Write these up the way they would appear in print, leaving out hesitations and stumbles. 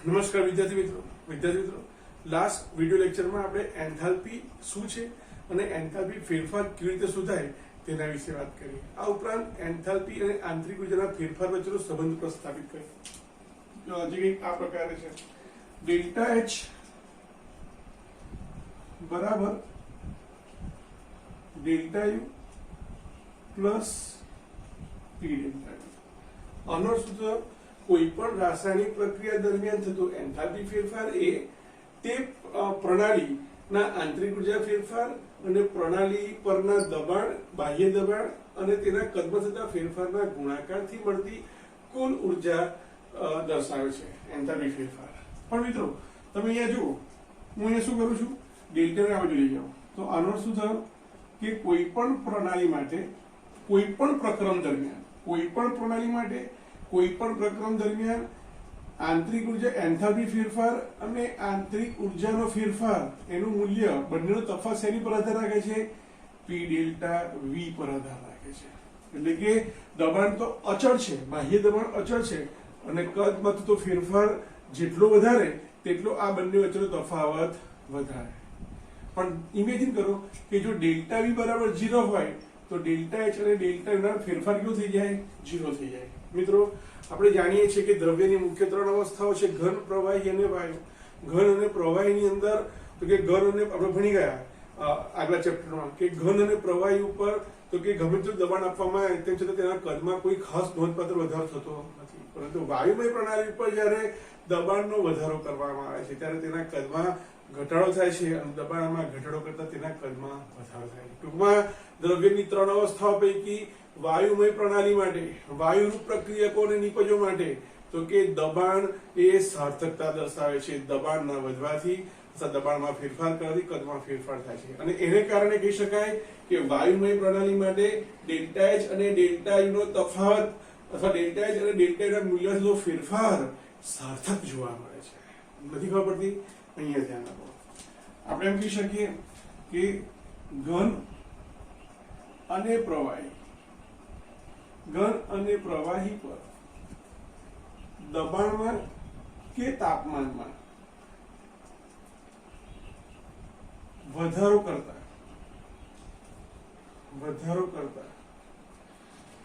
નમસ્કાર વિદ્યાર્થી મિત્રો લાસ્ટ વિડિયો લેક્ચરમાં આપણે એન્થાલ્પી શું છે અને એન્થાલ્પી ફેરફાર કેવી રીતે શોધાય તેના વિશે વાત કરી। આ ઉપરાંત એન્થાલ્પી અને આંતરિક ઉર્જાના ફેરફાર વચ્ચેનો સંબંધ પ્રસ્થાપિત કર્યો। જે કંઈક આ પ્રકારે છે, ડેલ્ટા એચ બરાબર delta U plus P delta you. આનો સૂત્ર કોઈ પણ રાસાયણિક પ્રક્રિયા દરમિયાન થતો એન્થાલ્પી ફેરફાર એ તે પ્રણાલીના આંતરિક ઉર્જા ફેરફાર અને પ્રણાલી પરના દબાણ, બાહ્ય દબાણ અને તેના કદમાં થતા ફેરફારના ગુણાકારથી મળતી કુલ ઉર્જા દર્શાવે છે એન્થાલ્પી ફેરફાર। પણ મિત્રો તમે અહીંયા જુઓ, હું અહીંયા શું કરું છું, ડેલ્ટાને આ બાજુ લઈ જાઉં તો આનો શું થયો કે કોઈ પણ પ્રણાલી માટે કોઈ પણ પ્રકરણ દરમિયાન આંતરિક ઉર્જા એન્થાલ્પી ફેરફાર અને આંતરિક ઉર્જાનો ફેરફાર એનું મૂલ્ય બંનેનો તફાવત શેની પર આધાર રાખે છે? પી ડેલ્ટા વી પર આધાર રાખે છે। એટલે કે દબાણ તો અચળ છે, બાહ્ય દબાણ અચળ છે અને કદમાં થતો ફેરફાર જેટલો વધારે તેટલો આ બંને વચ્ચેનો તફાવત વધારે। પણ ઇમેજિન કરો કે જો ડેલ્ટા વી બરાબર 0 હોય તો ડેલ્ટા એચ અને ડેલ્ટા યુ ના ફેરફાર કેવો થઈ જાય? 0 થઈ જાય। મિત્રો આપણે જાણીએ છીએ કે દ્રવ્યની મુખ્ય ત્રણ અવસ્થાઓ છે, ઘન, પ્રવાહી અને વાયુ। ઘન અને પ્રવાહીની અંદર તો કે ઘન અને આપણે ભણી ગયા આગલા ચેપ્ટરમાં કે ઘન અને પ્રવાહી ઉપર તો કે ગમે તેટલું દબાણ આપવામાં આવે તેમ છતાં તેના કદમાં કોઈ ખાસ નોંધપાત્ર વધારો થતો નથી, પરંતુ વાયુમય પ્રણાલી ઉપર જ્યારે દબાણનો વધારો કરવામાં આવે છે ત્યારે તેના કદમાં ઘટાડો થાય છે અને દબાણમાં ઘટાડો કરતા તેના કદમાં વધારો થાય છે। ટૂંકમાં દ્રવ્યની ત્રણ અવસ્થાઓ પૈકી વાયુમય પ્રણાલી માટે, વાયુરૂપ પ્રક્રિયકો અને નિપજો માટે તો કે દબાણ એ સાર્થકતા દર્શાવે છે। દબાણના વધવાથી અથવા દબાણમાં ફેરફાર કરવાથી કદમાં ફેરફાર થાય છે અને એને કારણે કહી શકાય કે વાયુમય પ્રણાલી માટે ડેલ્ટા એચ અને ડેલ્ટા યુ નો તફાવત અથવા ડેલ્ટા એચ અને ડેલ્ટા યુ ના મૂલ્યનો ફેરફાર સાર્થક જોવા મળે છે। નથી ખબર પડતી? અહીંયા ધ્યાન આપો। આપણે એમ કહી શકીએ કે ઘન અને પ્રવાહી પર દબાણમાં કે તાપમાનમાં વધારો કરતા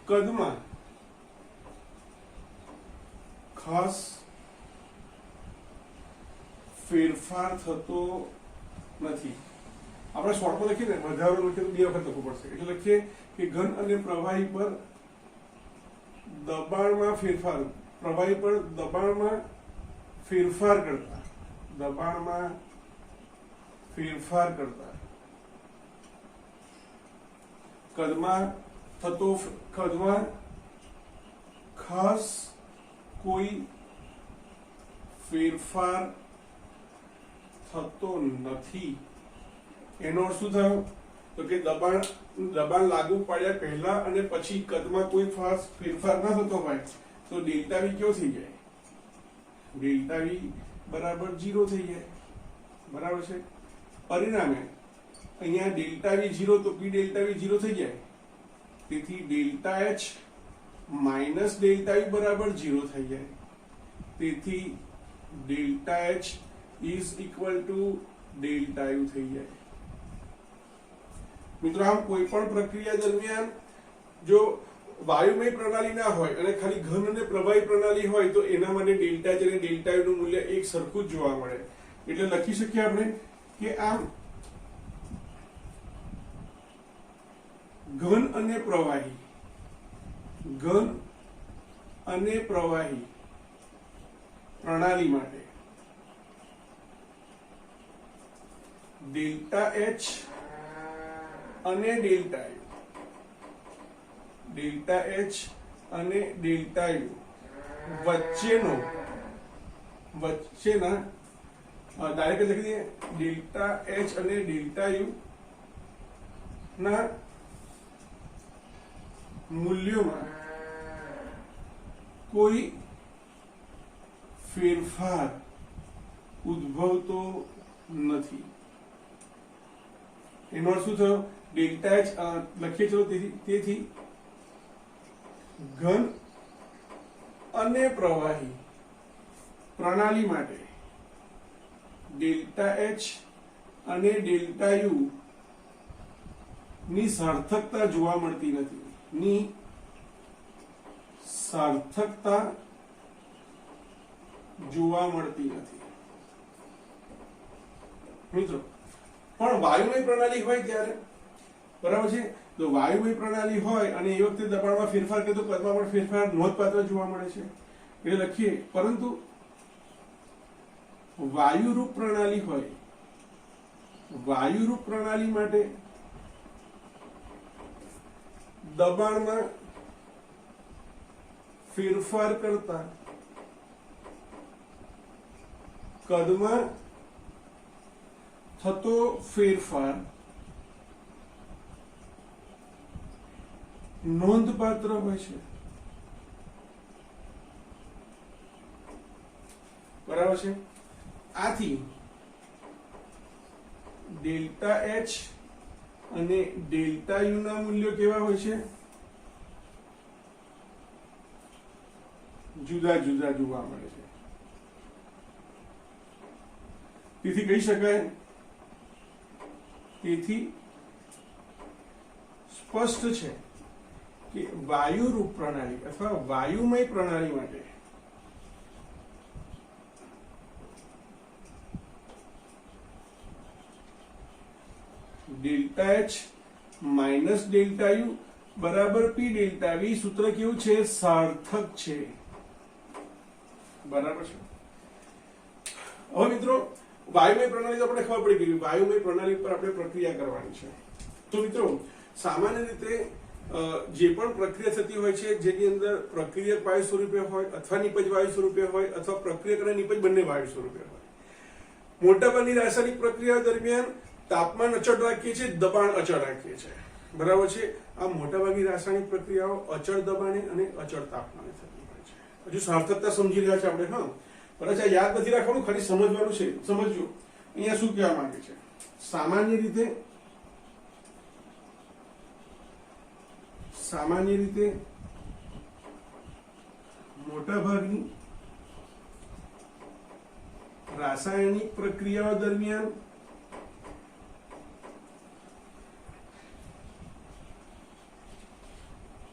કદમાં ખાસ ફેરફાર થતો નથી। આપણે શોર્ટમાં લખીએ ને, વધારો લખીએ તો બે વખત લખવું પડશે, એટલે લખીએ કે ઘન અને પ્રવાહી પર દબાણમાં ફેરફાર, પ્રવાહી પર દબાણમાં ફેરફાર કરતા કદમાં ખાસ કોઈ ફેરફાર થતો નથી। એનો અર્થ શું થયો તો કે દબાણ લાગુ પડ્યા પહેલા અને પછી કદમાં કોઈ ખાસ ફેરફાર ન થતો હોય તો ડેલ્ટા વી કેવો થઈ જાય? ડેલ્ટા વી બરાબર 0 થઈ જાય। બરાબર છે? પરિણામે અહીંયા ડેલ્ટા વી 0 તો પી ડેલ્ટા વી 0 થઈ જાય, તેથી delta H minus delta you બરાબર 0 થઈ જાય। તેથી delta H is equal to delta you થઈ જાય। મિત્રો આમ કોઈ પણ પ્રક્રિયા દરમિયાન જો વાયુમય પ્રણાલી ના હોય અને ખાલી ઘન અને પ્રવાહી પ્રણાલી હોય તો એના માટે ડેલ્ટા એચ અને ડેલ્ટા યુ નું મૂલ્ય એક સરખું જ જોવા મળે। એટલે લખી શકીએ આપણે કે આમ ઘન અને પ્રવાહી પ્રણાલી માટે ડેલ્ટા એચ અને ડેલ્ટા યુ વચ્ચેના ડાયરેક્ટ લખી દઈએ, ડેલ્ટા એચ અને ડેલ્ટા યુ ના મૂલ્યોમાં કોઈ ફેરફાર ઉદ્ભવતો નથી। એનો અર્થ શું થયો? ડેલ્ટા એચ લખીએ ચલો, તેથી ઘન અને પ્રવાહી પ્રણાલી માટે ડેલ્ટા એચ અને ડેલ્ટા યુ ની સાર્થકતા જોવા મળતી નથી, ની સાર્થકતા જોવા મળતી નથી મિત્રો. પણ વાયુમય પ્રણાલી હોય ત્યારે, બરાબર છે, તો વાયુમય પ્રણાલી હોય અને એ વખતે દબાણમાં ફેરફાર કે તો કદમાં પણ ફેરફાર નોંધપાત્ર જોવા મળે છે એટલે લખીએ. પરંતુ વાયુરૂપ પ્રણાલી હોય, વાયુરૂપ પ્રણાલી માટે દબાણમાં ફેરફાર કરતા કદમાં થતો ફેરફાર નોંધપાત્ર હોય છે, બરાબર છે. આથી ડેલ્ટા એચ અને ડેલ્ટા યુ ના મૂલ્યો કેવા હોય છે? જુદા જુદા જોવા મળે છે. તેથી કહી શકાય, તેથી સ્પષ્ટ છે કે વાયુરૂપ પ્રણાલી અથવા વાયુમય પ્રણાલી માટે delta H minus delta you બરાબર પી ડેલ્ટા વી સૂત્ર કેવું છે? સાર્થક છે, બરાબર છે. હવે મિત્રો વાયુમય પ્રણાલી તો આપણે ખબર પડી ગઈ, વાયુમય પ્રણાલી પર આપણે પ્રક્રિયા કરવાની છે. તો મિત્રો સામાન્ય રીતે જે પણ પ્રક્રિયા થતી હોય છે જેની અંદર પ્રક્રિયક વાયુ સ્વરૂપે હોય અથવા નિપજ વાયુ સ્વરૂપે હોય અથવા પ્રક્રિયક અને નિપજ બંને વાયુ સ્વરૂપે હોય, મોટાભાગની રાસાયણિક પ્રક્રિયા દરમિયાન તાપમાન અચળ રાખીએ છીએ, દબાણ અચળ રાખીએ છીએ, બરાબર છે. આ મોટાભાગની રાસાયણિક પ્રક્રિયાઓ અચળ દબાણે અને અચળ તાપમાને થતી હોય છે. હજુ સાર્થકતા સમજી રહ્યા છે આપણે, હા, બરાબર છે. યાદ નથી રાખવાનું, ખાલી સમજવાનું છે. સમજજો અહીંયા શું કહેવા માંગે છે. સામાન્ય રીતે મોટાભાગની રાસાયણિક પ્રક્રિયાઓ દરમિયાન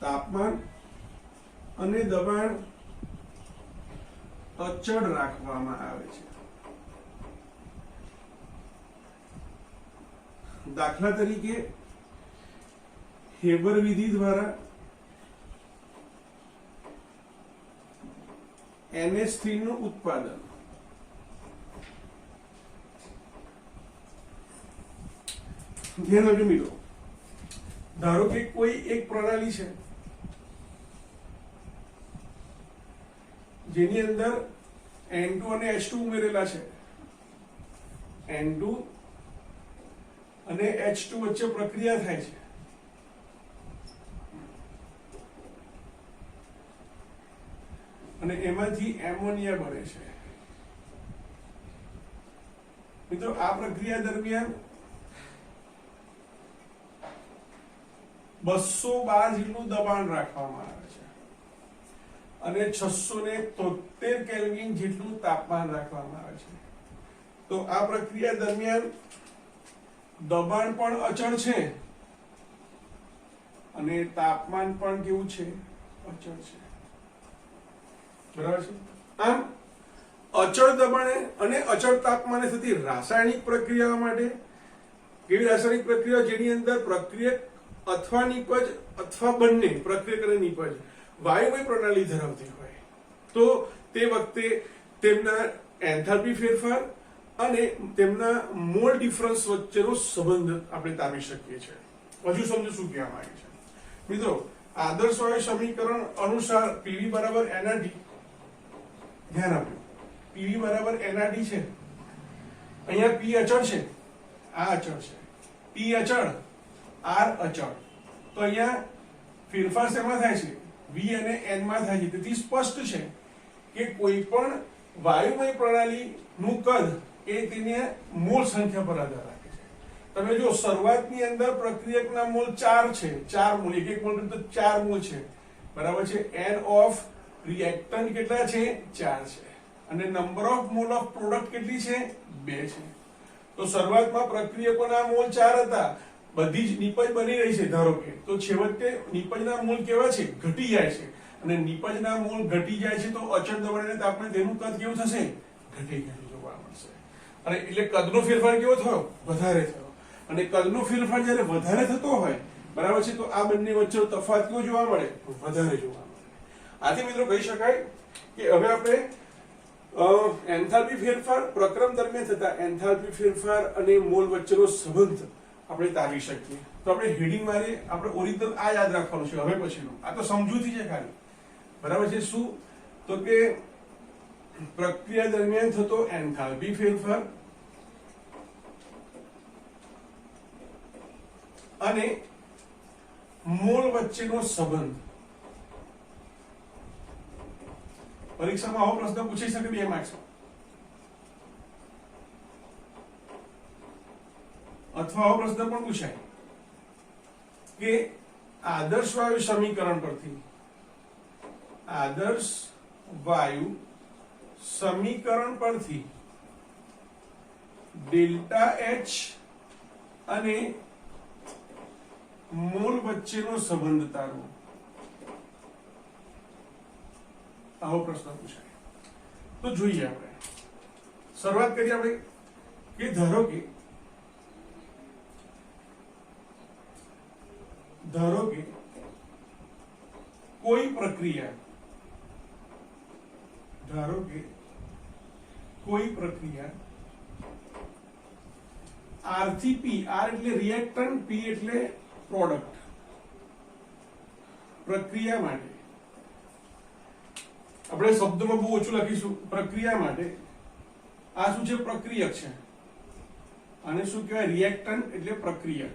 તાપમાન અને દબાણ અચળ રાખવામાં આવે છે. દાખલા તરીકે હેબર વિધિ દ્વારા NH3 નું ઉત્પાદન ધ્યાન આપજો મિત્રો. ધારો કે કોઈ એક પ્રણાલી છે જેની અંદર N2 અને H2 ઉમેરેલા છે. N2 અને H2 વચ્ચે પ્રક્રિયા થાય છે અને એમાંથી એમોનિયા બને છે. મિત્રો આ પ્રક્રિયા દરમિયાન 212 જેટલું દબાણ રાખવામાં આવે છે અને 673 કેલ્વિન જેટલું તાપમાન રાખવામાં આવે છે. તો આ પ્રક્રિયા દરમિયાન દબાણ પણ અચળ છે અને તાપમાન પણ કેવું છે? અચળ છે, બરાબર છે. આમ અચળ દબાણે અને અચળ તાપમાને થતી રાસાયણિક પ્રક્રિયાઓ માટે કેવી રાસાયણિક પ્રક્રિયા જેની અંદર પ્રક્રિયક અથવા નિપજ અથવા બંને પ્રક્રિયક અને નિપજ વાયુમય પ્રણાલી ધરાવતી હોય તો તે વખતે તેમના એન્થાલ્પી ફેરફાર અને તેમના મોલ ડિફરન્સ વચ્ચેનો સંબંધ આપણે તારવી શકીએ છીએ. હજુ સમજો શું કહેવા માંગે છે મિત્રો. આદર્શ વાયુ સમીકરણ અનુસાર PV બરાબર NRT, ધ્યાન આપજો, PV બરાબર NRT છે. અહીંયા P અચળ છે, આ અચળ છે, P અચળ, R અચળ. તો અહીંયા ફેરફાર શેમાં થાય છે? V અને N માં થાય છે. તેથી સ્પષ્ટ છે કે કોઈ પણ વાયુમય પ્રણાલીનું કદ એ તેની મોલ સંખ્યા પર આધાર રાખે છે. તમે જો શરૂઆતની અંદર પ્રક્રિયકના મોલ 4 છે, 4 મોલ, એક મોલ તો 4 મોલ છે, બરાબર છે. N ઓફ રિએક્ટન્ટ કેટલા છે? 4 છે, અને number of mole of product કેટલી છે 2 છે. તો શરૂઆતમાં પ્રક્રિયકોના મોલ 4 હતા, બધી જ નિપજ બની રહી છે ધારો કે, તો છેવટે નિપજના મોલ કેવા છે ઘટી જાય છે, અને નિપજના મોલ ઘટી જાય છે તો અચળ દબાણ અને તાપમાને તેનું કદ કેવું થશે ઘટી ગયેલું જોવા મળશે. અને એટલે કદનો ફેરફાર કેવો થયો વધારે થયો, અને કદનો ફેરફાર જ્યારે વધારે થતો હોય બરાબર છે તો આ બંને વચ્ચેનો તફાવત કેવો જોવા મળે વધારે જોવા મળે. આથી મિત્રો કહી શકાય કે હવે આપણે એન્થાલ્પી ફેરફાર પ્રક્રમ દરમિયાન થતા એન્થાલ્પી ફેરફાર અને મોલ વચ્ચેનો સંબંધ આપણે તારવી શકીએ. તો આપણે હેડિંગ મારી આપણે ઓરિજિનલ આ યાદ રાખવાનું છે હવે પછીનું, આ તો સમજૂતી છે ખાલી બરાબર છે. શું તો કે પ્રક્રિયા દરમિયાન થતો એન્થાલ્પી ફેરફાર અને મોલ વચ્ચેનો સંબંધ. પરીક્ષામાં આવો પ્રશ્ન પૂછી શકે 2 માર્ક્સમાં, અથવા આવો પ્રશ્ન પણ પૂછાય કે આદર્શ વાયુ સમીકરણ પરથી આદર્શ વાયુ સમીકરણ પરથી ડેલ્ટા એચ અને મોલ વચ્ચેનો સંબંધ તારવો. આવો પ્રશ્ન પૂછાય. તો જોઈએ આપણે શરૂઆત કરીએ આપણે કે ધારો કે કોઈ પ્રક્રિયા R થી P, R એટલે રિએક્ટન્ટ, P એટલે પ્રોડક્ટ, પ્રક્રિયા માટે આપણે શબ્દમાં બહુ ઓછું લખીશું. પ્રક્રિયા માટે આ શું છે પ્રક્રિયક છે, અને શું કહેવાય રિએક્ટન્ટ એટલે પ્રક્રિયક,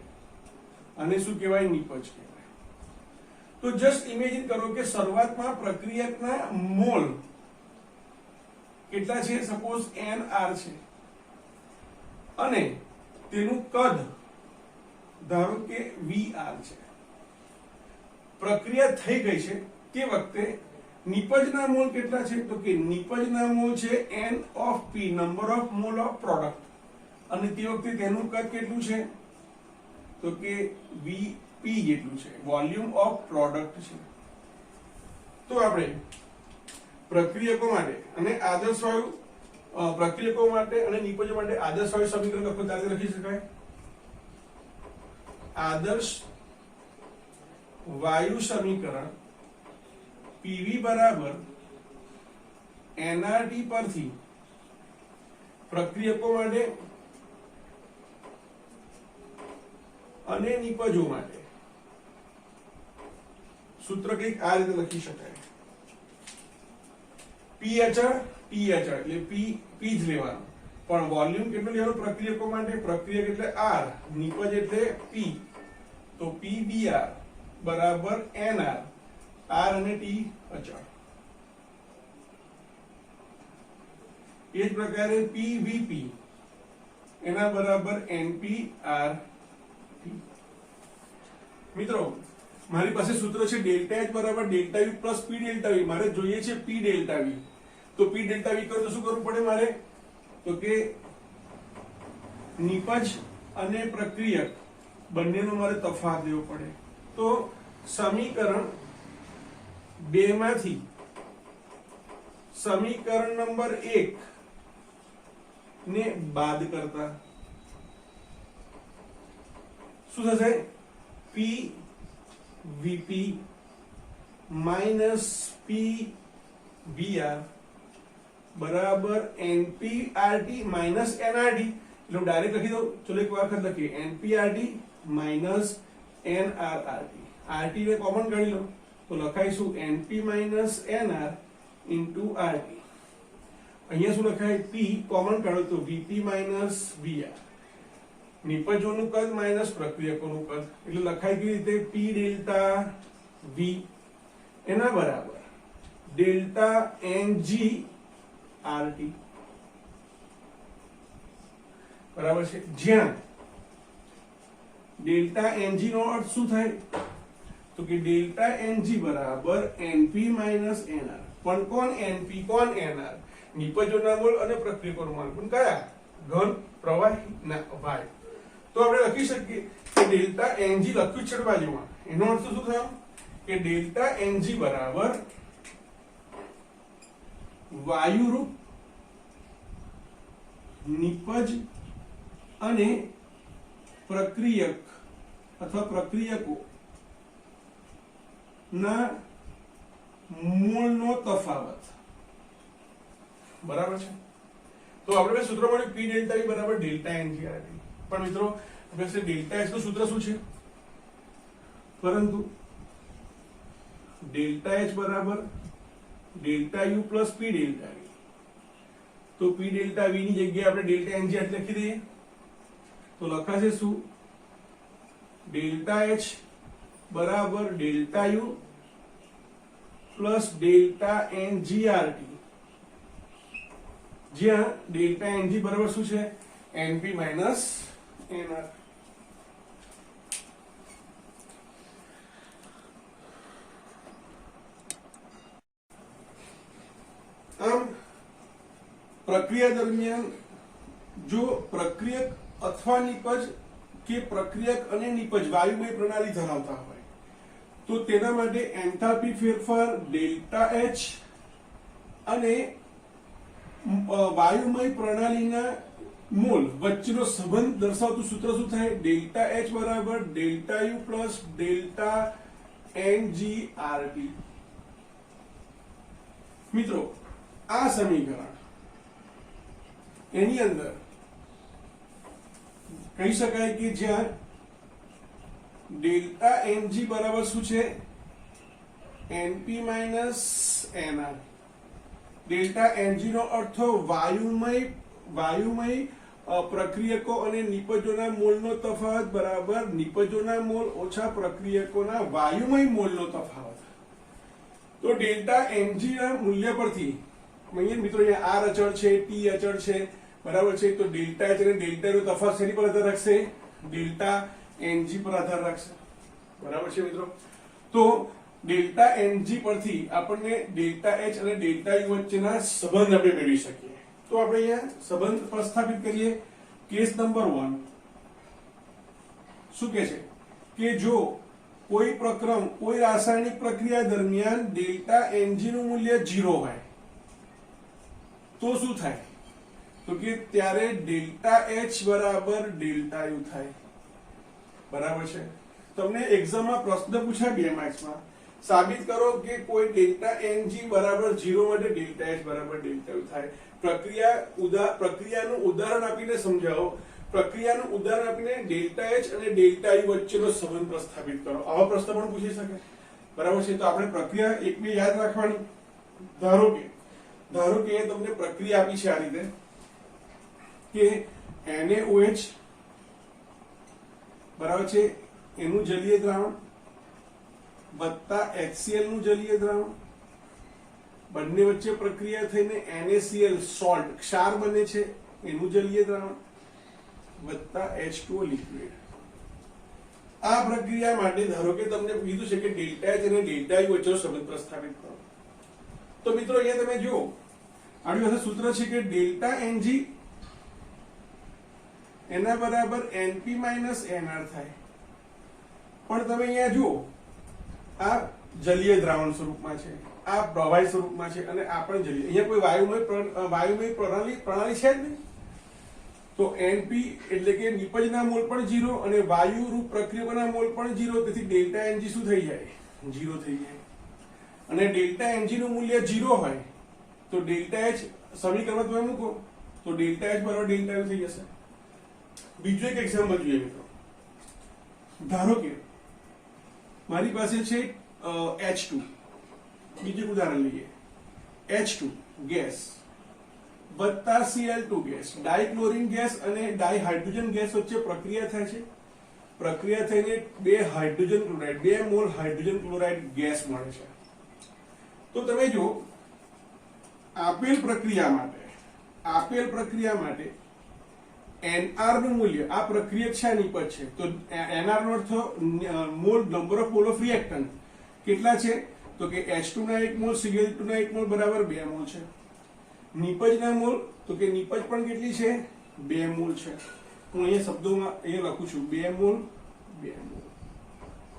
અને શું કહેવાય નિપજ કહેવાય. તો જસ્ટ ઇમેજિન કરો કે શરૂઆતમાં પ્રક્રિયકના મોલ કેટલા છે, સપોઝ NR છે, અને તેનું કદ ધારો કે VR છે. પ્રક્રિયા થઈ ગઈ છે તે વખતે નિપજના મોલ કેટલા છે, તો કે નિપજના મોલ છે N of P, number of mole of product, અને તે વખતે તેનું કદ કેટલું છે તો કે VP જેટલું છે, વોલ્યુમ ઓફ પ્રોડક્ટ છે. તો આપણે પ્રક્રિયકો માટે અને આદર્શ વાયુ પ્રક્રિયકો માટે અને નિપજો માટે આદર્શ વાયુ સમીકરણ લખો ત્યારે લખી શકાય આદર્શ વાયુ સમીકરણ PV બરાબર NRT પરથી પ્રક્રિયકો માટે અને નિપજો માટે સૂત્ર કંઈક આ રીતે લખી શકાય. P અચળ T અચળ એટલે P જ લેવાનું, પણ વોલ્યુમ કેટલું લેવાનું પ્રક્રિયકો માટે, પ્રક્રિયક એટલે R, નિપજ એટલે P, તો PBR બરાબર NR, R અને T અચળ. એ જ પ્રકારે PVP એના બરાબર NPRT. મિત્રો મારી પાસે સૂત્ર છે ડેલ્ટા H બરાબર delta V plus P delta V. મારે જોઈએ છે P ડેલ્ટા V, તો P ડેલ્ટા V કરો તો શું કરવું પડે મારે, તો કે નિપજ અને પ્રક્રિયક બંનેનો મારે તફાવત લેવો પડે. તો સમીકરણ 2 માંથી સમીકરણ નંબર 1 ને બાદ કરતા શું થશે, P VP minus P VR બરાબર NPRT માઇનસ NRT. એટલે હું ડાયરેક્ટ લખી દઉં, ચલો એક વખત લખીએ NPRT માઇનસ NRRT. RT ને કોમન કાઢી લો તો લખાઈશું NP minus NR into RT. અહીંયા શું લખાય, P કોમન કાઢો તો VP માઇનસ VR, નિપજોનું કદ માઇનસ પ્રક્રિયકોનું કદ, એટલે લખાય કેવી રીતે P ડેલ્ટા V એના બરાબર ડેલ્ટા NG RT બરાબર છે. જ્યાં ડેલ્ટા NG નો અર્થ શું થાય, તો કે ડેલ્ટા NG બરાબર NP માઇનસ NR. પણ કોણ NP કોણ NR, નિપજોના મોલ અને પ્રક્રિયકોના મોલ પણ કયા ઘન પ્રવાહીના વાયુ. તો આપણે લખી શકીએ કે ડેલ્ટા Ng લખ્યું છે બાજુમાં, એનો અર્થ શું થયો કે ડેલ્ટા Ng બરાબર વાયુરૂપ નિપજ અને પ્રક્રિયક અથવા પ્રક્રિયકો ના મોલનો તફાવત. બરાબર છે. તો આપણે સૂત્ર મળ્યું P ડેલ્ટા E બરાબર ડેલ્ટા Ng RT. પણ મિત્રો આપણે ડેલ્ટા H નું સૂત્ર શું છે? પરંતુ ડેલ્ટા H બરાબર delta U plus P delta V. તો P ડેલ્ટા V ની જગ્યાએ આપણે ડેલ્ટા Ng RT લખી દઈએ તો લખાશે શું? ડેલ્ટા H બરાબર delta U plus delta Ng RT, જ્યાં ડેલ્ટા Ng બરાબર શું છે? Np minus Nr. આમ પ્રક્રિયા દરમિયાન જો પ્રક્રિયક અથવા નિપજ કે પ્રક્રિયક અને નિપજ વાયુમય પ્રણાલી ધરાવતા હોય તો તેના માટે એન્થાલ્પી ફેરફાર ડેલ્ટા H અને વાયુમય પ્રણાલીના મોલ વચ્ચેનો સંબંધ દર્શાવતું સૂત્ર શું થાય? ડેલ્ટા H બરાબર delta U plus delta Ng RT. મિત્રો આ સમીકરણ એની અંદર કહી શકાય કે જ્યાં ડેલ્ટા Ng બરાબર શું છે? Np minus Nr. Delta Ng નો અર્થ વાયુમય પ્રક્રિયકો અને નિપજોના મોલનો તફાવત બરાબર નિપજોના મોલ ઓછા પ્રક્રિયકોના વાયુમય મોલનો તફાવત. તો ડેલ્ટા Ng ના મૂલ્ય પરથી અહીંયા મિત્રો અહીંયા R અચળ છે, T અચળ છે, બરાબર છે. તો ડેલ્ટા H અને ડેલ્ટા નો તફાવત શેની પર આધાર રાખશે? ડેલ્ટા Ng પર આધાર રાખશે. બરાબર છે મિત્રો. તો ડેલ્ટા Ng પરથી આપણને ડેલ્ટા H અને ડેલ્ટા U વચ્ચેના સંબંધ આપણે મેળવી શકીએ. તો આપણે અહીંયા સંબંધ પ્રસ્થાપિત કરીએ. કેસ નંબર 1 શું કહે છે કે જો કોઈ પ્રક્રમ કોઈ રાસાયણિક પ્રક્રિયા દરમિયાન ડેલ્ટા Ng નું મૂલ્ય 0 હોય તો શું થાય? તો કે ત્યારે ડેલ્ટા H બરાબર ડેલ્ટા U થાય. બરાબર છે. તમને એક્ઝામમાં પ્રશ્ન પૂછાય 2 માર્ક્સમાં, સાબિત કરો કે કોઈ ડેલ્ટા Ng બરાબર 0 માટે ડેલ્ટા H બરાબર ડેલ્ટા U થાય. પ્રક્રિયાનું ઉદાહરણ આપીને સમજાવો. પ્રક્રિયાનું ઉદાહરણ આપીને ડેલ્ટા H અને ડેલ્ટા U વચ્ચેનો સંબંધ પ્રસ્થાપિત કરો. આવા પ્રશ્ન પણ પૂછી શકે. બરાબર છે. તો આપણે પ્રક્રિયા એક બે યાદ રાખવાની. ધારો કે તમને પ્રક્રિયા આપી છે આ રીતે કે NaOH બરાબર છે એનું જલીય દ્રાવણ વત્તા HCl નું જલીય દ્રાવણ, બંને વચ્ચે પ્રક્રિયા થઈને NaCl સોલ્ટ ક્ષાર બને છે એનું જલીય દ્રાવણ વત્તા H2O લિક્વિડ. આ પ્રક્રિયા માટે ધારો કે તમને કીધું છે કે ડેલ્ટા H અને ડેલ્ટા U વચ્ચેનો સંબંધ પ્રસ્થાપિત કરો. તો મિત્રો અહીંયા તમે જુઓ આની પાસે સૂત્ર છે કે ડેલ્ટા Ng એના બરાબર Np માઇનસ Nr થાય. પણ તમે અહીંયા જુઓ આ જલીય દ્રાવણ સ્વરૂપમાં છે, આ પ્રવાહી સ્વરૂપમાં છે અને આ પણ જલીય. અહીંયા કોઈ વાયુમય પ્રણાલી છે જ નહીં. તો Np એટલે કે નિપજના મોલ પણ 0 અને વાયુ રૂપ પ્રક્રિયકોના મોલ પણ 0. તેથી ડેલ્ટા Ng શું થઈ જાય? 0 થઈ જાય. અને ડેલ્ટા Ng નું મૂલ્ય 0 હોય તો ડેલ્ટા H સમીકરણમાં તમે મૂકો તો ડેલ્ટા H બરાબર ડેલ્ટા U થઈ જશે. બીજું એક એક્ઝામ્પલ જોઈએ મિત્રો. ધારો કે મારી પાસે છે H2. બીજું ઉદાહરણ લઈએ. H2 ગેસ વત્તા Cl2 ગેસ, ડાઇક્લોરિન ગેસ અને ડાઇહાઇડ્રોજન ગેસ વચ્ચે પ્રક્રિયા થાય છે. પ્રક્રિયા થઈને 2 hydrogen chloride 2 mall hydrogen chloride gas મળે છે. તો તમે જો આપેલ પ્રક્રિયા માટે Nr નું મૂલ્ય, આ પ્રક્રિયક છે નિપજ છે, તો Nr નો અર્થ mole number of mole of reactant કેટલા છે? તો કે H2 ના 1 મોલ Cl2 ના 1 મોલ બરાબર 2 મોલ છે. નિપજના મોલ તો કે નિપજ પણ કેટલી છે 2 મોલ છે. હું અહીંયા શબ્દોમાં અહીંયા લખું છું 2 મોલ 2 મોલ.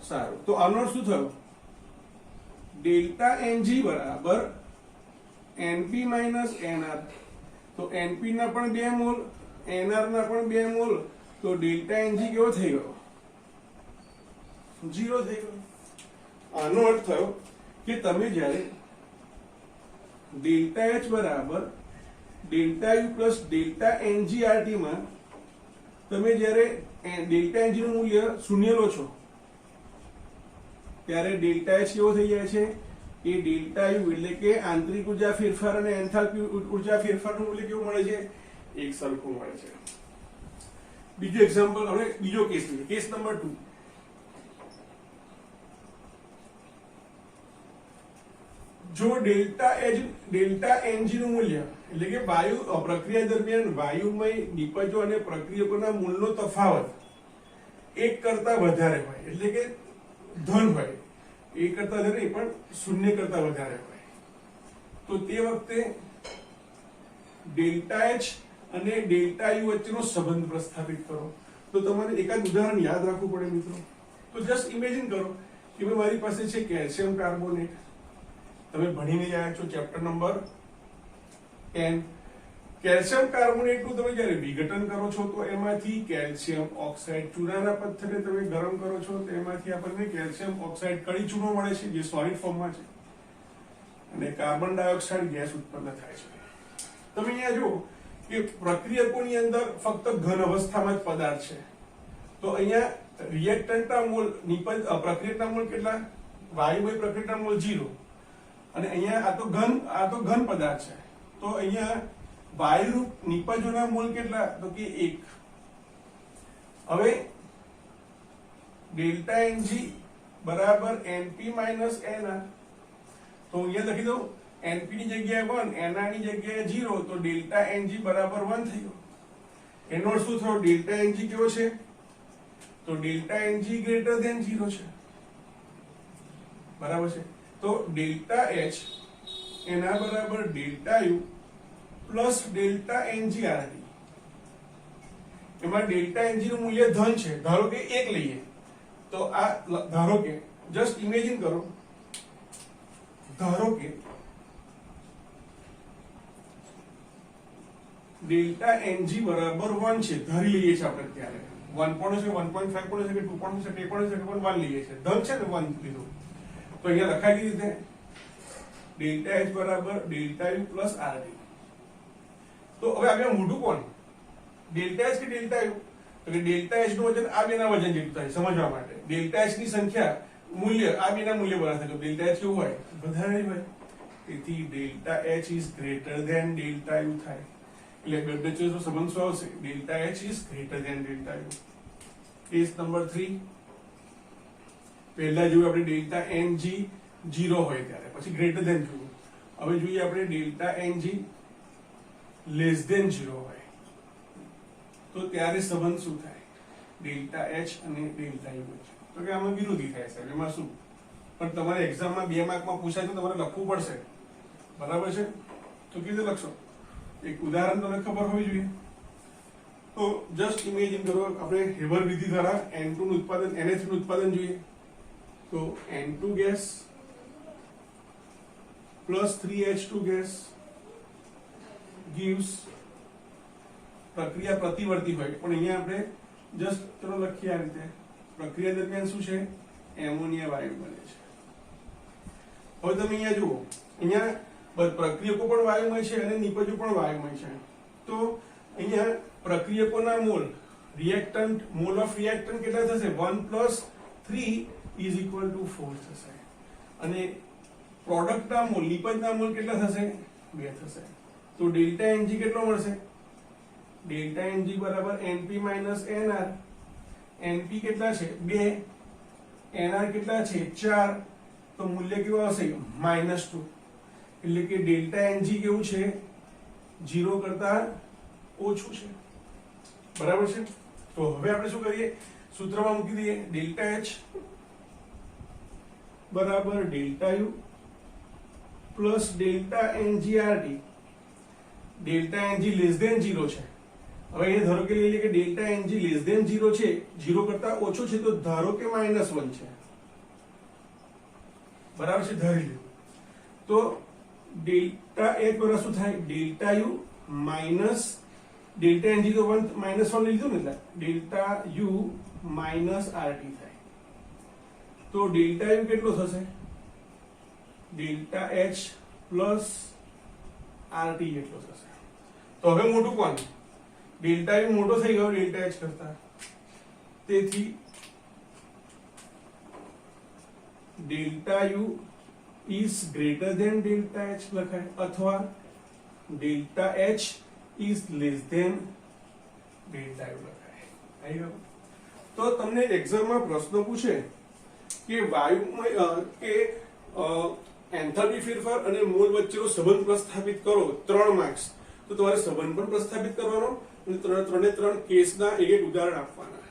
સારું, તો આનો અર્થ શું થયો? ડેલ્ટા Ng બરાબર Np માઇનસ Nr. તો Np ના પણ 2 મોલ, Nr ના પણ 2 મોલ, તો ડેલ્ટા Ng કેવો થઈ ગયો? 0 થઈ ગયો. આનો અર્થ થયો કે તમે જ્યારે ડેલ્ટા H બરાબર delta U plus delta NgRT માં તમે જ્યારે ડેલ્ટા Ng નું મૂલ્ય શૂન્ય લો છો ત્યારે ડેલ્ટા H કેવો થઈ જાય છે? એ ડેલ્ટા U એટલે કે આંતરિક ઉર્જા ફેરફાર અને એન્થાલ્પી ઉર્જા ફેરફારનું મૂલ્ય કેવું મળે છે? એક સરખું મળે છે. બીજું એક્ઝામ્પલ, હવે બીજો કેસ લઈએ, કેસ નંબર 2. જો ડેલ્ટા Ng નું મૂલ્ય એટલે કે વાયુ પ્રક્રિયા દરમિયાન વાયુમય નિપજો અને પ્રક્રિયકોના મૂળનો તફાવત 1 કરતા વધારે હોય, એટલે કે ધન હોય, 1 કરતા વધારે નહીં પણ 0 કરતા વધારે હોય, તો તે વખતે ડેલ્ટા H અને ડેલ્ટા U વચ્ચેનો સંબંધ પ્રસ્થાપિત કરો. તો તમારે એકાદ ઉદાહરણ યાદ રાખવું પડે મિત્રો. તો જસ્ટ ઇમેજિન કરો કે મારી પાસે છે કેલ્શિયમ કાર્બોનેટ. તમે ભણીને આવ્યા છો ચેપ્ટર નંબર 10. કેલ્શિયમ કાર્બોનેટનું તમે જ્યારે વિઘટન કરો છો તો એમાંથી કેલ્શિયમ ઓક્સાઇડ ચૂનાના પથ્થરને તમે ગરમ કરો છો તો એમાંથી આપણને કેલ્શિયમ ઓક્સાઇડ કડી ચૂનો મળે છે, જે સોલિડ ફોર્મમાં છે, અને કાર્બન ડાયોક્સાઇડ ગેસ ઉત્પન્ન થાય છે. તમે અહીંયા જુઓ કે પ્રક્રિયકોની અંદર ફક્ત ઘન અવસ્થામાં જ પદાર્થ છે. તો અહીંયા રિએક્ટન્ટના મોલ પ્રક્રિયકના મોલ કેટલા? વાયુમય પ્રક્રિયકના મોલ 0, અને અહીંયા આ તો ઘન પદાર્થ છે. તો અહીંયા વાયુ નિપજોના મોલ કેટલા? તો કે 1. હવે ડેલ્ટા Ng બરાબર Np માઇનસ Nr. તો અહીંયા લખી દઉં Np ની જગ્યાએ 1, Nr ની જગ્યાએ 0, તો ડેલ્ટા Ng બરાબર 1 થઈ ગયો. એનો અર્થ શું થયો? ડેલ્ટા Ng કેવો છે? તો ડેલ્ટા Ng ગ્રેટર ધેન 0 છે. બરાબર છે. તો ડેલ્ટા H એના બરાબર delta U plus delta NgRT. એમાં ડેલ્ટા Ng નું મૂલ્ય ધન છે, ધારો કે 1 લઈએ તો આ ધારો કે જસ્ટ ઇમેજિન કરો, ધારો કે ડેલ્ટા Ng બરાબર 1 છે, ધારી લઈએ છીએ આપણે ત્યારે 1 પણ છે, 1.5 પણ છે, 2 પણ છે, 3 પણ છે, પણ 1 લઈએ છીએ, ધન છે ને 1 લીધું. તો અહીંયા લખાય કેવી રીતે? ડેલ્ટા H બરાબર ડેલ્ટા U પ્લસ RT. તો હવે આગળ મોટું કોણ? ડેલ્ટા H કે ડેલ્ટા U? તો કે ડેલ્ટા H નું વજન આ બેના વજન જેટલું થાય. સમજવા માટે ડેલ્ટા H ની સંખ્યા મૂલ્ય આ બેના મૂલ્ય બરાબર થાય. તો ડેલ્ટા H કેવું હોય? વધારે હોય. તેથી delta H is greater than delta U થાય. એટલે બે વચ્ચેનો સંબંધ શું આવશે? Delta H is greater than delta U. Case number 3. પહેલા જોયું આપણે ડેલ્ટા Ng 0 હોય ત્યારે, પછી ગ્રેટર ધેન જોયું. હવે જોઈએ આપણે ડેલ્ટા Ng લેસ ધેન 0 હોય તો ત્યારે સંબંધ શું થાય? ડેલ્ટા H અને ડેલ્ટા U વચ્ચે. તો કે આમાં વિરોધી થાય છે. એમાં શું? પણ તમારે એક્ઝામમાં 2 માર્કમાં પૂછાય તો તમારે લખવું પડશે. બરાબર છે? તો કેવી રીતે લખશો? એક ઉદાહરણ તમને ખબર હોવી જોઈએ. તો જસ્ટ ઇમેજિન કરો, આપણે હેબર વિધિ દ્વારા N2 નું ઉત્પાદન, NH નું ઉત્પાદન જોઈએ. તો N2 gas plus 3H2 gas gives, પ્રક્રિયા પ્રતિવર્તી હોય પણ અહીંયા આપણે જસ્ટ ચલો લખીએ આ રીતે, પ્રક્રિયા દરમિયાન શું છે? એમોનિયા વાયુ બને છે. હવે તમે અહીંયા જુઓ, અહીંયા પ્રક્રિયકો પણ વાયુમય છે અને નિપજો પણ વાયુમય છે. તો અહીંયા પ્રક્રિયકોના mole, reactant, mole of reactant કેટલા થશે? 1 + 3 = 4 થશે. અને પ્રોડક્ટના મોલ, નિપજના મોલ કેટલા થશે? 2 થશે. તો ડેલ્ટા Ng કેટલો મળશે? ડેલ્ટા Ng બરાબર Np માઇનસ Nr. Np કેટલા છે? 2. Nr કેટલા છે? 4. તો મૂલ્ય કેવું આવશે? -2. એટલે કે ડેલ્ટા Ng કેવું છે? 0 કરતા ઓછું છે. બરાબર છે? તો હવે આપણે શું કરીએ? સૂત્રમાં મૂકી દઈએ. ડેલ્ટા H બરાબર delta U plus delta NgRT. Delta NG less than 0 છે. હવે એ ધારો કે લઈ લઈએ કે ડેલ્ટા એનજી લેસ ધેન 0 છે, 0 કરતા ઓછો છે, તો ધારો કે -1 છે, બરાબર છે, ધારી લો. તો ડેલ્ટા એચ બરાબર શું થાય? Delta U minus delta NG તો -1 લીધું ને, એટલે ડેલ્ટા યુ માઇનસ આરટી થાય. તો ડેલ્ટા યુ કેટલો થશે? ડેલ્ટા એચ પ્લસ આરટી જેટલો થશે. તો હવે મોટું કોણ? ડેલ્ટા યુ મોટો થઈ ગયો ડેલ્ટા એચ કરતા, તેથી delta U is greater than delta H લખાય, અથવા delta H is less than delta U લખાય. આવી ગયું? તો તમને એક્ઝામમાં પ્રશ્ન પૂછે કે વાયુમાં કે એન્થાલ્પી ફેરફાર અને મોલ વચ્ચેનો સંબંધ પ્રસ્થાપિત કરો, 3 માર્ક્સ, તો તમારે સંબંધ પણ પ્રસ્થાપિત કરવાનો અને ત્રણે ત્રણ કેસના એક ઉદાહરણ આપવાના.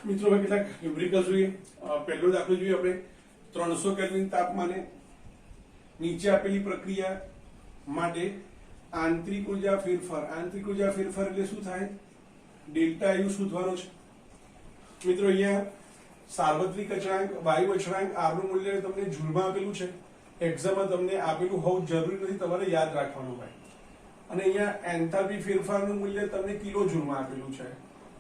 મિત્રો હવે કેટલાક ન્યુમેરિકલ જોઈએ. પહેલો દાખલો જોઈએ આપણે. 300 કેલ્વિન તાપમાને નીચે આપેલી પ્રક્રિયા માટે આંતરિક ઉર્જા ફેરફાર. આંતરિક ઉર્જા ફેરફાર એટલે શું થાય? ડેલ્ટા યુ શોધવાનો છે. મિત્રો અહીંયા સાર્વત્રિક અચળાંક વાયુ અચળાંક R નું મૂલ્ય તમને જૂલમાં આપેલું છે. એક્ઝામમાં તમને આપેલું હોવું જરૂરી નથી, તમારે યાદ રાખવાનું હોય. અને અહીંયા એન્થાલ્પી ફેરફારનું મૂલ્ય તમને કિલો જૂલમાં આપેલું છે.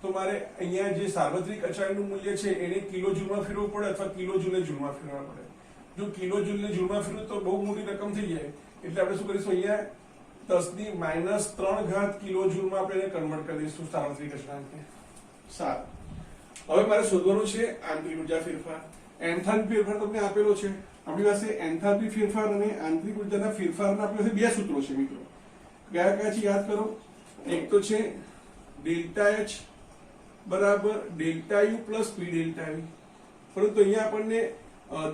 તો મારે અહીંયા જે સાર્વત્રિક અચળાંકનું મૂલ્ય છે એને કિલો જૂલમાં ફેરવવું પડે અથવા કિલો જૂલને જૂલમાં ફેરવવા પડે. જો કિલો જૂલને જૂલમાં ફેરવું તો બહુ મોટી રકમ થઈ જાય, એટલે આપણે શું કરીશું? અહીંયા 10⁻³ કિલો જૂલમાં આપણે એને કન્વર્ટ કરી દઈશું સાર્વત્રિક અચળાંકને. સારું, હવે મારે શોધવાનું છે આંતરિક ઉર્જા ફેરફાર. એન્થાલ્પી ફેરફાર તમને આપેલો છે. આપણી પાસે એન્થાલ્પી ફેરફાર અને આંતરિક ઉર્જાના ફેરફારના આપણી પાસે બે સૂત્રો છે મિત્રો. કયા કયા છે યાદ કરો? એક તો છે ડેલ્ટા એચ બરાબર delta U plus P delta V. પરંતુ અહીંયા આપણને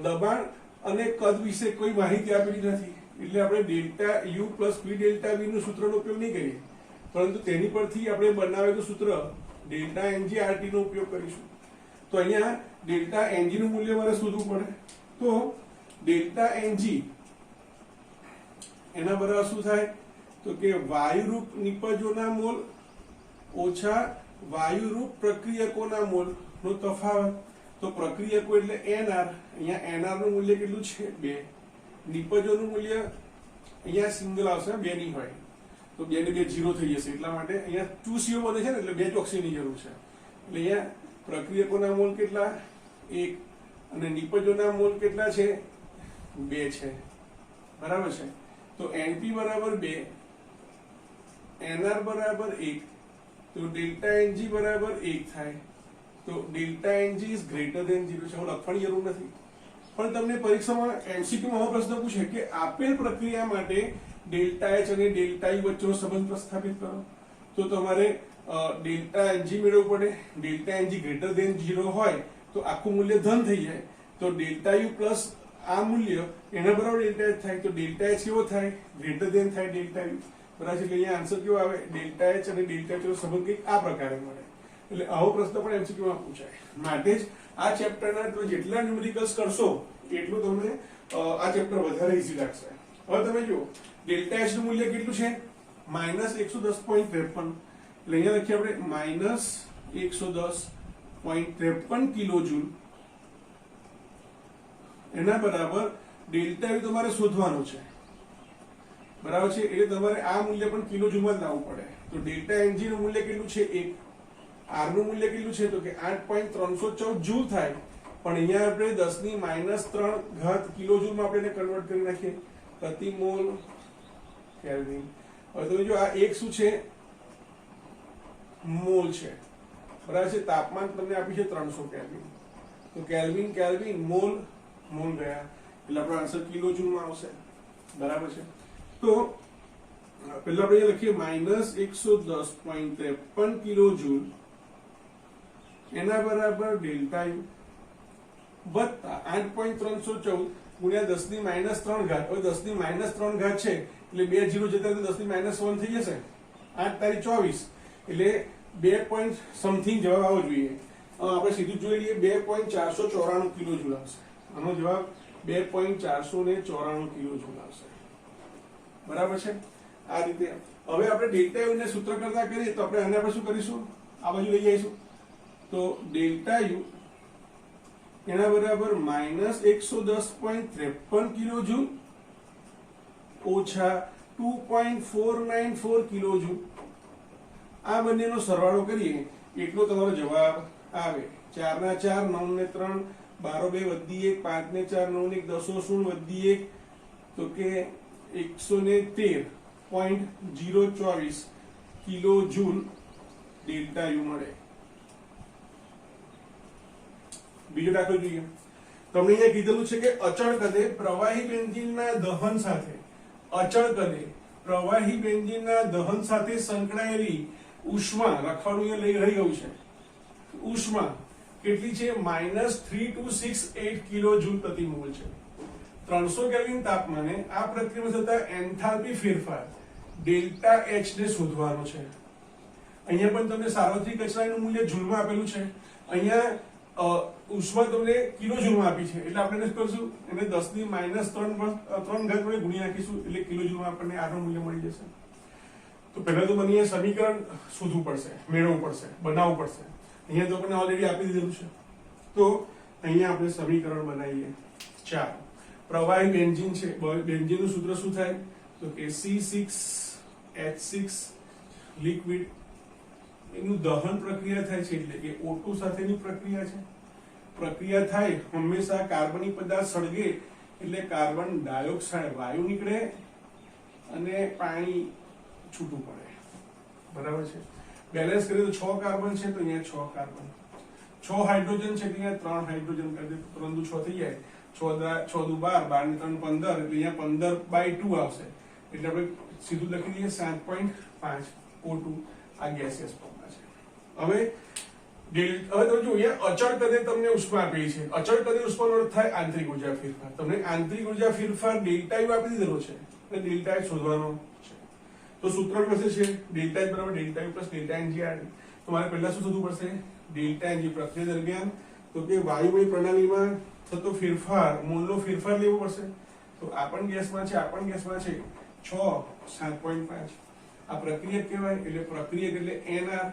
દબાણ અને કદ વિશે કોઈ માહિતી આપેલી નથી, એટલે આપણે delta U plus P delta V નું સૂત્રનો ઉપયોગ નહીં કરીએ, પરંતુ તેની પરથી આપણે બનાવેલું સૂત્ર ડેલ્ટા એનજી આરટી નો ઉપયોગ કરીશું. તો અહીંયા ડેલ્ટા એનજી નું મૂલ્ય મારે શોધવું પડે. તો ડેલ્ટા એનજી એના બરાબર શું થાય? તો કે વાયુરૂપ નિપજોના મોલ ઓછા વાયુરૂપ પ્રક્રિયકોના મોલ નો તફાવત. તો પ્રક્રિયકો એટલે NR, અહીંયા NR નું મૂલ્ય કેટલું છે? 2. નિપજોનું મૂલ્ય અહીંયા સિંગલ આવશે, 2 નહીં હોય, તો 2 ને 2 0 થઈ જશે, એટલા માટે અહીંયા 2 CO બને છે ને, એટલે 2 ચોકસીની જરૂર છે. એટલે અહીંયા પ્રક્રિયકોના મોલ કેટલા? 1, અને નિપજોના મોલ કેટલા છે? 2 છે, બરાબર છે. તો NP બરાબર 2, NR બરાબર 1, તો ડેલ્ટા NG બરાબર 1 થાય. તો delta NG is greater than 0 છે. હું લખવાની જરૂર નથી, પણ તમને પરીક્ષામાં MCQ માં પ્રશ્ન પૂછે કે આપેલ પ્રક્રિયા માટે ડેલ્ટા એચ અને ડેલ્ટા યુ વચ્ચેનો સંબંધ પ્રસ્થાપિત કરો, તો તમારે ડેલ્ટા NG મેળવવું પડે. ડેલ્ટા NG ગ્રેટર ધેન 0 હોય તો આખું મૂલ્ય ધન થઈ જાય, તો ડેલ્ટા યુ પ્લસ આ મૂલ્ય એના બરાબર ડેલ્ટા એચ થાય. તો ડેલ્ટા એચ કેવો થાય? ગ્રેટર ધેન થાય ડેલ્ટા યુ, બરાબર છે. એટલે અહીંયા આન્સર કેવો આવે? ડેલ્ટા એચ અને ડેલ્ટા યુ નો સંબંધ કંઈક આ પ્રકારે મળે. એટલે આવો પ્રશ્ન પણ MCQ માં પૂછાય. માટે જ આ ચેપ્ટરના તમે જેટલા ન્યુમેરિકલ્સ કરશો એટલું તમને આ ચેપ્ટર વધારે ઈઝી લાગશે. હવે તમે જુઓ ડેલ્ટા એચ નું મૂલ્ય કેટલું છે? -110.53. એટલે અહીંયા લખીએ આપણે -110.53 કિલો જૂલ. એના બરાબર ડેલ્ટા યુ તમારે શોધવાનો છે, બરાબર છે. એટલે તમારે આ મૂલ્ય પણ કિલો જૂલમાં જ લાવવું પડે. તો ડેલ્ટા એનજી નું મૂલ્ય કેટલું છે? 1. R નું મૂલ્ય કેટલું છે? તો કે 8.314 જૂલ થાય, પણ અહીંયા આપણે 10⁻³ કિલો જૂલમાં આપણે એને કન્વર્ટ કરી નાખીએ પ્રતિ મોલ કેલ્વિન. હવે તમે જો આ એક શું છે? મોલ છે, બરાબર છે. તાપમાન તમને આપ્યું છે 300 કેલ્વિન, તો કેલ્વિન કેલ્વિન મોલ મોલ ગયા, એટલે આપણો આન્સર કિલો જૂલમાં આવશે, બરાબર છે. તો પહેલા આપણે લખીએ -110.53 કિલો જૂલ એના બરાબર ડેલ્ટા યુ વત્તા 8.314 ગુણ્યા 10⁻³ હવે 10⁻³ છે એટલે 2 0 જતા 10⁻1 થઈ જશે. 8 તારી 24 એટલે 2 પોઈન્ટ સમથિંગ જવાબ આવવો જોઈએ. આપણે સીધું જોઈ લઈએ 2.494 કિલો જૂલ આવશે. આનો જવાબ 2.494 કિલો જૂલ આવશે. બરાબર છે. આ રીતે હવે આપણે ડેલ્ટા યુ ને સૂત્ર કરતા કરીએ તો આપણે આને આપણે શું કરીશું, આ બાજુ લઈ જઈશું. તો ડેલ્ટા યુ એના બરાબર -110.53 કિલો જૂલ ઓછા 2.494 કિલો જૂલ. આ બંનેનો સરવાળો કરીએ એટલો તમારો જવાબ આવે. 4 ના 4 9 ને 3 12 2 વધી 1 5 ને 4 9 ને 1 10 0 વધી 1 તો કે 113.024 કિલો જૂલ ડેલ્ટા યુ મળે. બીજો દાખલો જોઈએ. તમને અહીંયા કીધેલું છે કે અચળ કદે પ્રવાહી બેન્ઝીનના દહન સાથે સંકળાયેલી ઉષ્મા લખવાનું અહીંયા રહી ગયું છે. ઉષ્મા કેટલી છે? -3268 કિલો જૂલ પ્રતિ મોલ છે. 300 કેલ્વિન તાપમાને આ પ્રક્રિયામાં થતા એન્થાલ્પી ફેરફાર ડેલ્ટા એચ ને શોધવાનો છે. અહીંયા પણ તમને સાર્વત્રિક અચળાંકનું મૂલ્ય જૂલમાં આપેલું છે. અહીંયા ઉષ્મા તમને કિલો જૂલમાં આપી છે એટલે આપણે શું કરશું, એને 10 ની -3 ઘાત વડે ગુણ્યા નાખીશું એટલે કિલો જૂલમાં આપણને આનું મૂલ્ય મળી જશે. તો પહેલા તો મને સમીકરણ શોધવું પડશે, મેળવવું પડશે, બનાવવું પડશે. અહીંયા તો આપણને ઓલરેડી આપી દીધેલું છે. તો અહીંયા આપણે સમીકરણ બનાવીએ. ચાલો, પ્રવાહી બેન્ઝીન છે. બેન્ઝીનનું સૂત્ર શું થાય તો કે C6H6 લિક્વિડ. એનું દહન પ્રક્રિયા થાય છે એટલે કે O2 સાથેની પ્રક્રિયા છે. પ્રક્રિયા થાય હંમેશા કાર્બનિક પદાર્થ સળગે એટલે કાર્બન ડાયોક્સાઇડ વાયુ નીકળે અને પાણી છૂટું પડે. બરાબર છે. બેલેન્સ કરીએ તો 6 કાર્બન છે તો અહીંયા 6 કાર્બન, 6 હાઇડ્રોજન છે તો અહીંયા 3 હાઇડ્રોજન કરી દે, 3 દુ 6 થઈ જાય, 6 દુ 12, 12 ને 3 15 એટલે અહીંયા 15/2 આવશે. એટલે આપણે સીધું લખી દઈએ 7.5 O2 આ ગેસિયસ ફોર્મમાં છે. હવે તમે જો અહીંયા અચળ કદે તમને ઉષ્મા આપેલી છે. અચળ કદે ઉષ્માનો અર્થ થાય આંતરિક ઉર્જા ફેરફાર. તમને આંતરિક ઉર્જા ફેરફાર ડેલ્ટા યુ આપી દીધેલો છે એટલે ડેલ્ટા એચ શોધવાનો છે. તો સૂત્ર પાસે છે ડેલ્ટા એચ બરાબર delta U plus delta NG R. તો મારે પહેલા શું શોધવું પડશે? ડેલ્ટા એનજી પ્રક્રિયા દરમિયાન તો કે વાયુમય પ્રણાલીમાં થતો ફેરફાર, મોલનો ફેરફાર લેવો પડશે. તો આ પણ ગેસમાં છે, આ પણ ગેસમાં છે. 6 7.5 આ પ્રક્રિયા કહેવાય. એટલે પ્રક્રિયા એટલે એનઆર.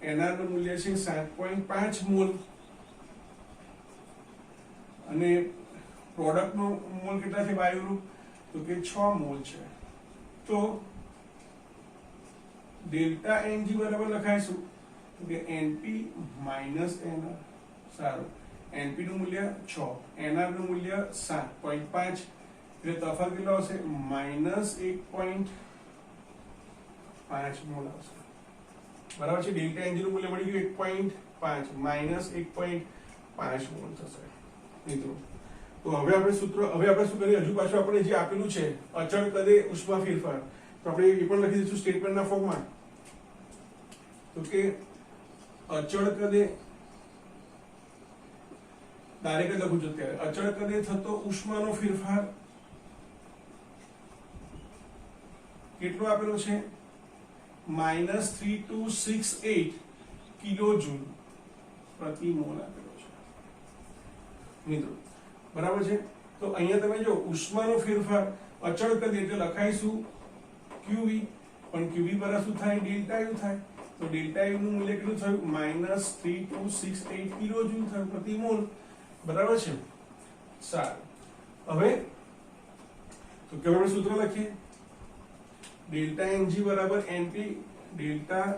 એનઆર નું મૂલ્ય છે 7.5 મોલ અને પ્રોડક્ટ નું મોલ કેટલા છે વાયુનું તો કે 6 મોલ છે. તો ડેલ્ટા એનજી બરાબર લખાઈશું કે એનપી માઇનસ એનઆર. સારું, એનપી નું મૂલ્ય 6, એનઆર નું મૂલ્ય 7.5 એટલે તફાવત કેટલો આવશે? -1.5 મોલ આવશે. બરાબર છે. ડેલ્ટા એનજી નું મૂલ્ય મળી ગયું 1.5 -1.5 મોલ થશે મિત્રો. તો હવે આપણે શું કરીએ? હજુ પાછું આપણે જે આપેલું છે અચળ કદે ઉષ્મા ફેરફાર, તો આપણે એ પણ લખી દઈશું સ્ટેટમેન્ટના ફોર્મમાં. તો કે અચળ કદે ડાયરેક્ટ લખું છું અત્યારે. અચળ કદે થતો ઉષ્માનો ફેરફાર કેટલો આપેલો છે? -3268 કિલો જૂલ પ્રતિ મોલ આપેલો છે મિત્રો. બરાબર છે. તો અહીંયા તમે જો ઉષ્માનો ફેરફાર અચળ કદ એટલે લખાઈશું QV, પણ QV બરાબર શું થાય? ડેલ્ટા યુ થાય. તો ડેલ્ટા યુ નું મૂલ્ય કેટલું થયું? -3268 કિલો જૂલ થયું પ્રતિ મોલ. બરાબર છે. સારું, હવે તો કેવું આપણે સૂત્ર લખીએ? ડેલ્ટા એનજી બરાબર એનપી, ડેલ્ટા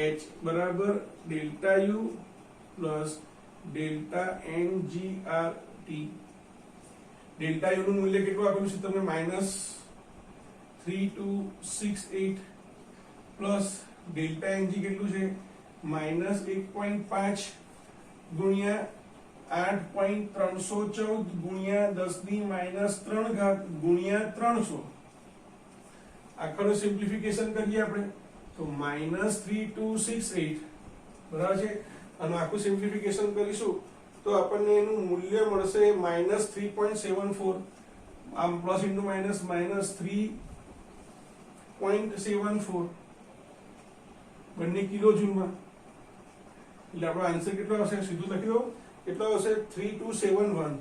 એચ બરાબર delta U plus delta N G R T. Delta U નું મૂલ્ય કેટલું આપેલું છે તમને? -3268 પ્લસ ડેલ્ટા એનજી કેટલું છે? -1.5 ગુણ્યા 8.314 ગુણ્યા 10 ની -3 ઘાત ગુણ્યા 300. આખરનું સિમ્પ્લિફિકેશન કરીએ આપણે તો -3268 બરાબર છે. અને આખું સિમ્પ્લિફિકેશન કરીશું તો આપણને એનું મૂલ્ય મળશે -3.74. આમ પ્લસ ઇન્ટુ માઇનસ -3.74 બંને કિલો જૂલમાં. એટલે આપણો આન્સર કેટલો આવશે? સીધું લખી દો. કેટલો આવશે? 3271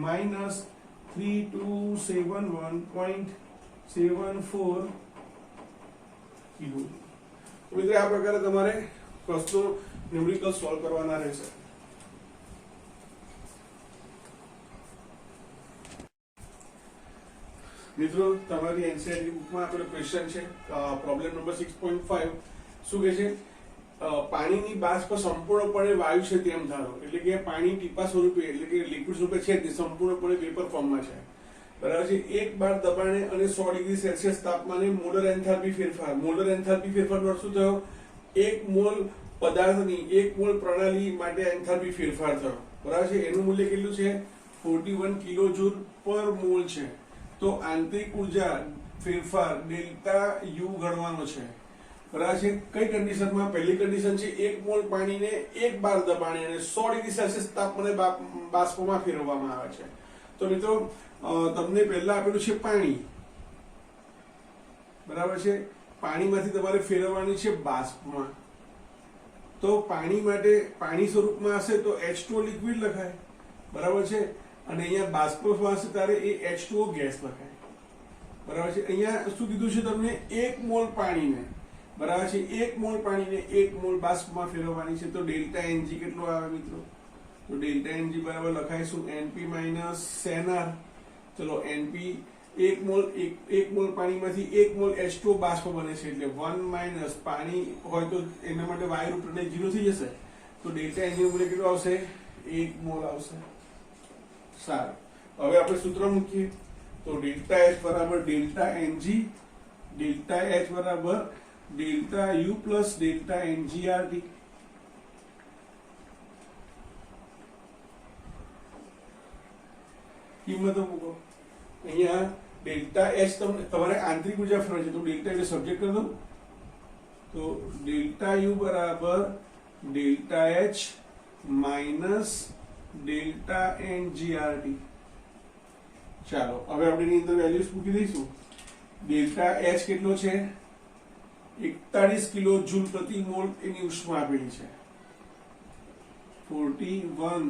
માઇનસ 3271.74 કિલો. તો મિત્રો આ પ્રકારે તમારે પ્રશ્નો ન્યુમેરિકલ સોલ્વ કરવાના રહેશે. મિત્રો તમારી એનસીઈઆરટી બુકમાં આપેલો ક્વેશ્ચન છે પ્રોબ્લેમ નંબર 6.5. શું કહે છે? પાણીની બાષ્પ સંપૂર્ણપણે વાયુ છે તેમ ધારો. એટલે કે પાણી ટીપા સ્વરૂપે એટલે કે લિક્વિડ સ્વરૂપે છે તે સંપૂર્ણપણે વેપર ફોર્મમાં છે. બરાબર છે. 1 બાર દબાણે અને 100 ડિગ્રી સેલ્સિયસ તાપમાને મોલર એન્થાલ્પી ફેરફાર. મોલર એન્થાલ્પી ફેરફારનો અર્થ શું થયો? 1 મોલ પદાર્થની 1 મોલ પ્રણાલી માટે એન્થાલ્પી ફેરફાર થયો. બરાબર છે. એનું મૂલ્ય કેટલું છે? 41 કિલોજૂલ પર મોલ છે. તો આંતરિક ઉર્જા ફેરફાર ડેલ્ટા યુ ગણવાનો છે. બરાબર છે. કઈ કન્ડિશનમાં? પહેલી કન્ડિશન છે 1 મોલ પાણીને 1 બાર દબાણે અને 100 ડિગ્રી સેલ્સિયસ તાપમાને બાષ્પમાં ફેરવવામાં આવે છે. તો મિત્રો તમને પહેલા આપેલું છે પાણી. બરાબર છે. પાણીમાંથી તમારે ફેરવવાની છે બાષ્પમાં. તો પાણી માટે પાણી સ્વરૂપમાં હશે તો H2O લિક્વિડ લખાય. બરાબર છે. અને અહીંયા બાષ્પમાં હશે ત્યારે એ H2O ગેસ લખાય. બરાબર છે. અહીંયા શું કીધું છે તમને? 1 મોલ પાણીને, બરાબર છે, 1 મોલ પાણીને 1 મોલ બાષ્પમાં ફેરવવાની છે. તો ડેલ્ટા એનજી કેટલો આવે મિત્રો? તો ડેલ્ટા એનજી બરાબર લખાઈશું એનપી માઇનસ સેનઆર. ચલો એનપી 1 મોલ પાણીમાંથી 1 મોલ H2O બાષ્પ બને છે. એટલે 1 માઇનસ પાણી હોય તો એના માટે વાયુ પ્રણાલી 0 થઈ જશે. તો ડેલ્ટા એનજી મૂલ્ય કેટલું આવશે? 1 મોલ આવશે. સારું. હવે આપણે સૂત્ર મૂકીએ. તો ડેલ્ટા એચ બરાબર ડેલ્ટા એનજી, ડેલ્ટા એચ બરાબર delta U plus delta NGRT. કિંમતો મૂકો. અહીંયા ડેલ્ટા એચ તમારે આંતરિક ઉર્જા ફેરવવાની છે. તો ડેલ્ટા એટલે સબ્જેક્ટ કરી દો. તો ડેલ્ટા યુ બરાબર delta H minus delta NGRT. ચાલો હવે આપણે એની અંદર વેલ્યુઝ મૂકી દઈશું. ડેલ્ટા એચ કેટલો છે? 41 કિલો જૂલ પ્રતિ મોલ એની ઉષ્મા આપેલી છે. 41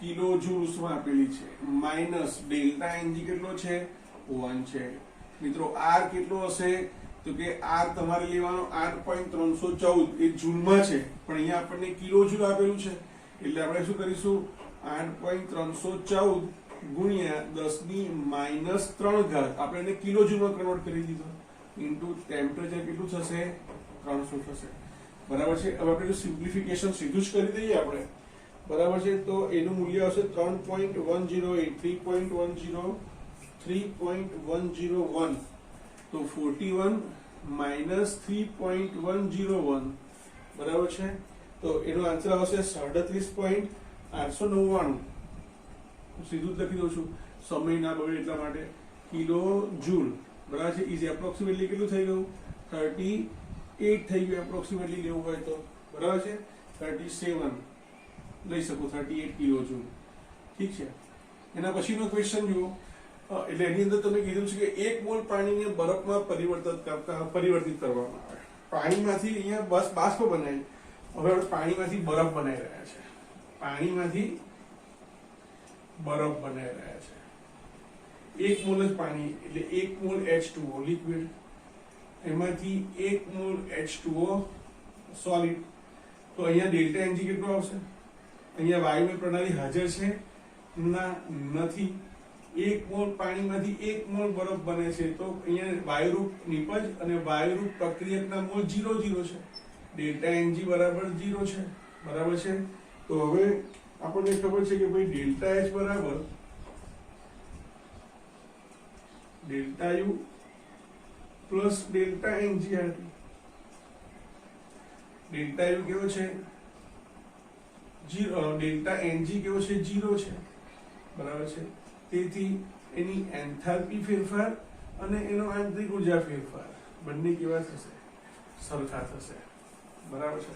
કિલો જૂલ ઉષ્મા આપેલી છે. માઇનસ ડેલ્ટા એનજી કેટલો છે? 1 છે. મિત્રો આર કેટલો હશે? તો કે આર તમારે લેવાનો 8.314 એ જૂલમાં છે, પણ અહીંયા આપણને કિલો જૂલ આપેલું છે. એટલે આપણે શું કરીશું? 8.314 ગુણ્યા 10⁻³ આપણે એને કિલો જૂલમાં કન્વર્ટ કરી દીધો. ઇન્ટુ ટેમ્પરેચર કેટલું થશે? 300 થશે. બરાબર છે. હવે આપણે સિમ્પ્લિફિકેશન સીધું જ કરી દઈએ આપણે. બરાબર છે. તો એનું મૂલ્ય આવશે 3.108 3.101. તો 41 માઇનસ 3.101 બરાબર છે. તો એનો આન્સર આવશે 37.899. સીધું જ લખી દઉં છું, સમય ના બગડે એટલા માટે. કિલો જૂલ બરાબર છે. ઇઝ એપ્રોક્સિમેટલી કેટલું થઈ ગયું? 38 થઈ ગયું. એપ્રોક્સિમેટલી લેવું હોય તો બરાબર છે. 37 લઈ શકું. 38 કિલો જૂલ. ઠીક છે. એના પછીનો ક્વેશ્ચન જુઓ. એટલે એની અંદર તમે કીધું છે કે 1 મોલ પાણીને બરફમાં પરિવર્તિત કરવામાં આવે. પાણીમાંથી અહીંયા બાષ્પ બનાવી. હવે આપણે પાણીમાંથી બરફ બનાવી રહ્યા છે. પાણીમાંથી બરફ બનાવી રહ્યા છે. 1 મોલ જ પાણી એટલે 1 મોલ H2O લિક્વિડ, એમાંથી 1 મોલ H2O સોલિડ. તો અહીંયા ડેલ્ટા એનજી કેટલો આવશે? અહીંયા વાયુમય પ્રણાલી હાજર છે? ના, નથી. 1 મોલ પાણીમાંથી 1 મોલ બરફ બને છે. તો અહીંયા વાયુરૂપ નિપજ અને વાયુરૂપ પ્રક્રિયકના મોલ 0 0 છે. ડેલ્ટા એનજી બરાબર 0 છે. બરાબર છે. તો હવે આપણને ખબર છે કે ભાઈ ડેલ્ટા એચ બરાબર delta U plus delta N G R T. Delta U કેવો છે? 0. ડેલ્ટા એનજી કેવો છે? 0 છે. બરાબર છે. તેથી એની એન્થાલ્પી ફેરફાર અને એનો આંતરિક ઉર્જા ફેરફાર બંને કેવા થશે? સરખા થશે. બરાબર છે.